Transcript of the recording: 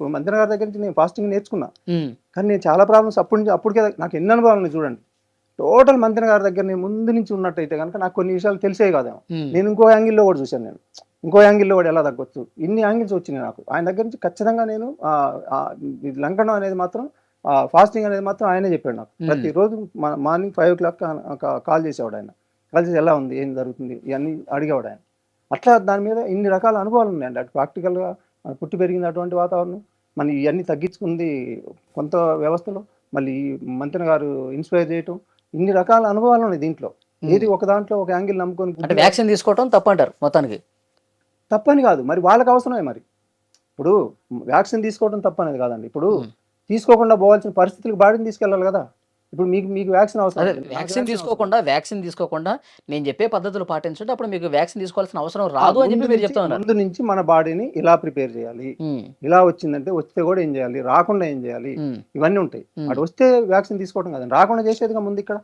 ఇప్పుడు మంత్రి గారి దగ్గర నుంచి నేను ఫాస్టింగ్ నేర్చుకున్నా. ఉమ్, కానీ నేను చాలా ప్రాబ్లమ్స్ అప్పటికే నాకు ఎన్ని అనుభవాలు ఉన్నాయి చూడండి. టోటల్ మంత్రి గారి దగ్గర నేను ముందు నుంచి ఉన్నట్టయితే కనుక నాకు కొన్ని విషయాలు తెలిసేవి కాదేమో. ఉమ్, నేను ఇంకో యాంగిల్లో కూడా చూశాను నేను. ఇంకో యాంగిల్లో కూడా ఎలా తగ్గొచ్చు. ఇన్ని యాంగిల్స్ వచ్చినాయి నాకు. ఆయన దగ్గర నుంచి ఖచ్చితంగా నేను ఇది లంకనం అనేది మాత్రం ఫాస్టింగ్ అనేది మాత్రం ఆయనే చెప్పాడు నాకు. ప్రతిరోజు మార్నింగ్ 5 o'clock కాల్ చేసేవాడు ఆయన. కాల్ చేసి ఎలా ఉంది, ఏం జరుగుతుంది, ఇవన్నీ అడిగేవాడు ఆయన. అట్లా దాని మీద ఇన్ని రకాల అనుభవాలు ఉన్నాయండి. అటు ప్రాక్టికల్గా పుట్టి పెరిగింది అటువంటి వాతావరణం, మళ్ళీ ఇవన్నీ తగ్గించుకుంది కొంత వ్యవస్థలో, మళ్ళీ ఈ మంత్రి గారు ఇన్స్పైర్ చేయటం, ఇన్ని రకాల అనుభవాలు ఉన్నాయి దీంట్లో. ఏది ఒక దాంట్లో ఒక యాంగిల్ నమ్ముకొని అంటే వ్యాక్సిన్ తీసుకోవటం తప్పంటారు మొత్తానికి. తప్పని కాదు, మరి వాళ్ళకి అవసరమే. మరి ఇప్పుడు వ్యాక్సిన్ తీసుకోవడం తప్పనేది కాదండి. ఇప్పుడు తీసుకోకుండా పోవాల్సిన పరిస్థితులకు బాడీని తీసుకెళ్ళాలి కదా. ఇప్పుడు మీకు మీకు వ్యాక్సిన్ అవసరం అదే లేదు, నాకు వ్యాక్సిన్ అవసరం. తీసుకోకుండా నేను చెప్పే పద్ధతులు పాటించండి, అప్పుడు మీకు వ్యాక్సిన్ తీసుకోవాల్సిన అవసరం రాదు అని చెప్పి మీరు చెప్తా ఉన్నారు. ముందు నుంచి మన బాడీని ఇలా ప్రిపేర్ చేయాలి. ఉమ్, ఇలా వచ్చిందంటే వస్తే కూడా ఏం చేయాలి, రాకుండా ఏం చేయాలి, ఉమ్, ఇవన్నీ ఉంటాయి. ఉమ్. అటు వస్తే వ్యాక్సిన్ తీసుకోవడం కదండి, రాకుండా చేసేదిగా ముందు ఇక్కడ.